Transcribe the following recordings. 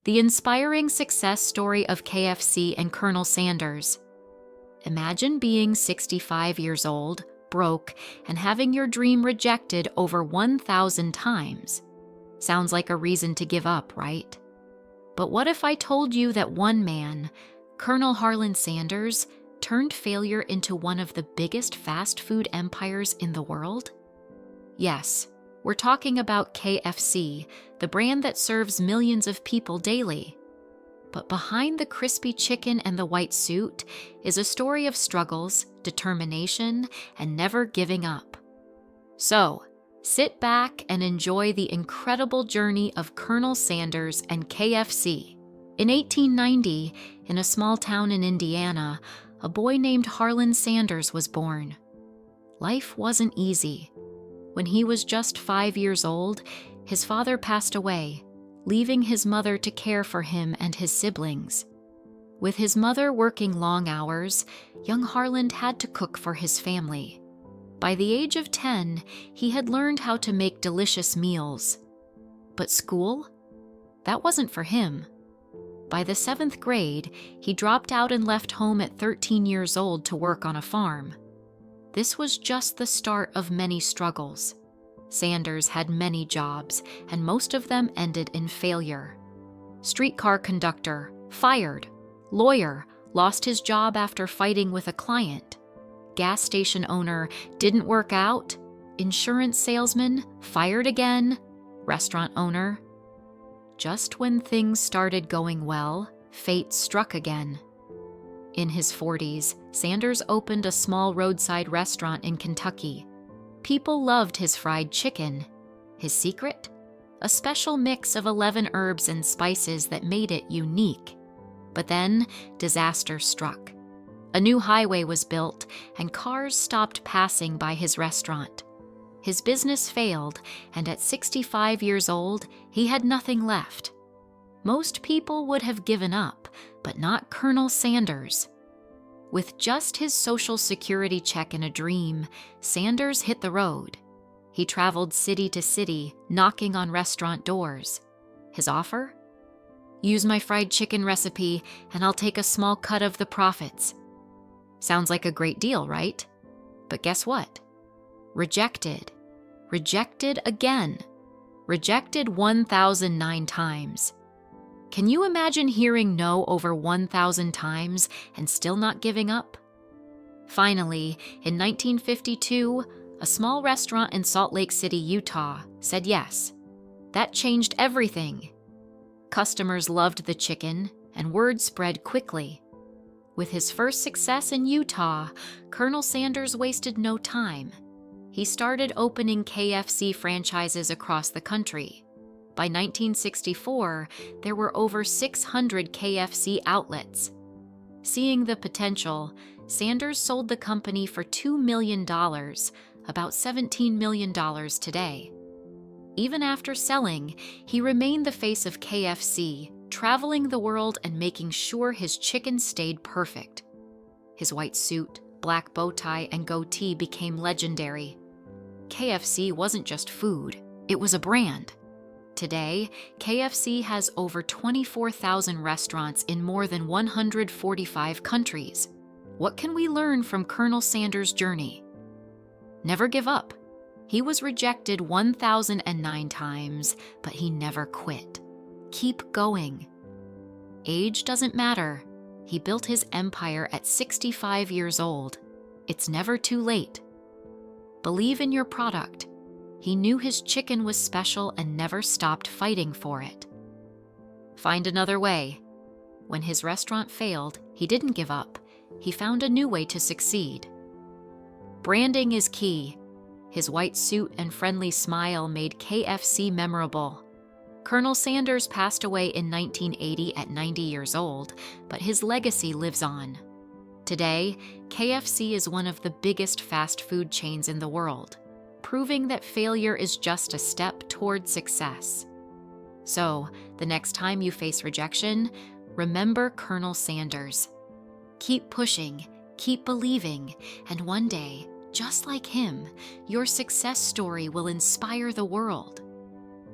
The inspiring success story of KFC and Colonel Sanders. Imagine being 65 years old, broke, and having your dream rejected over 1,000 times. Sounds like a reason to give up, right? But what if I told you that one man, Colonel Harlan Sanders, turned failure into one of the biggest fast food empires in the world? Yes, we're talking about KFC, the brand that serves millions of people daily. But behind the crispy chicken and the white suit is a story of struggles, determination, and never giving up. So, sit back and enjoy the incredible journey of Colonel Sanders and KFC. In 1890, in a small town in Indiana, a boy named Harlan Sanders was born. Life wasn't easy. When he was just 5 years old, his father passed away, leaving his mother to care for him and his siblings. With his mother working long hours, young Harlan had to cook for his family. By the age of 10, he had learned how to make delicious meals. But school? That wasn't for him. By the 7th grade, he dropped out and left home at 13 years old to work on a farm. This was just the start of many struggles. Sanders had many jobs, and most of them ended in failure. Streetcar conductor, fired. Lawyer, lost his job after fighting with a client. Gas station owner, didn't work out. Insurance salesman, fired again. Restaurant owner. Just when things started going well, fate struck again. In his 40s, Sanders opened a small roadside restaurant in Kentucky. People loved his fried chicken. His secret? A special mix of 11 herbs and spices that made it unique. But then, disaster struck. A new highway was built, and cars stopped passing by his restaurant. His business failed, and at 65 years old, he had nothing left. Most people would have given up, but not Colonel Sanders. With just his Social Security check and a dream, Sanders hit the road. He traveled city to city, knocking on restaurant doors. His offer? Use my fried chicken recipe, and I'll take a small cut of the profits. Sounds like a great deal, right? But guess what? Rejected. Rejected again. Rejected 1,009 times. Can you imagine hearing no over 1,000 times and still not giving up? Finally, in 1952, a small restaurant in Salt Lake City, Utah, said yes. That changed everything. Customers loved the chicken, and word spread quickly. With his first success in Utah, Colonel Sanders wasted no time. He started opening KFC franchises across the country. By 1964, there were over 600 KFC outlets. Seeing the potential, Sanders sold the company for $2 million, about $17 million today. Even after selling, he remained the face of KFC, traveling the world and making sure his chicken stayed perfect. His white suit, black bow tie, and goatee became legendary. KFC wasn't just food, it was a brand. Today, KFC has over 24,000 restaurants in more than 145 countries. What can we learn from Colonel Sanders' journey? Never give up. He was rejected 1,009 times, but he never quit. Keep going. Age doesn't matter. He built his empire at 65 years old. It's never too late. Believe in your product. He knew his chicken was special and never stopped fighting for it. Find another way. When his restaurant failed, he didn't give up. He found a new way to succeed. Branding is key. His white suit and friendly smile made KFC memorable. Colonel Sanders passed away in 1980 at 90 years old, but his legacy lives on. Today, KFC is one of the biggest fast food chains in the world, proving that failure is just a step toward success. So, the next time you face rejection, remember Colonel Sanders. Keep pushing, keep believing, and one day, just like him, your success story will inspire the world.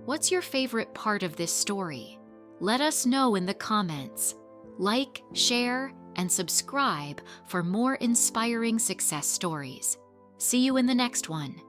What's your favorite part of this story? Let us know in the comments. Like, share, and subscribe for more inspiring success stories. See you in the next one.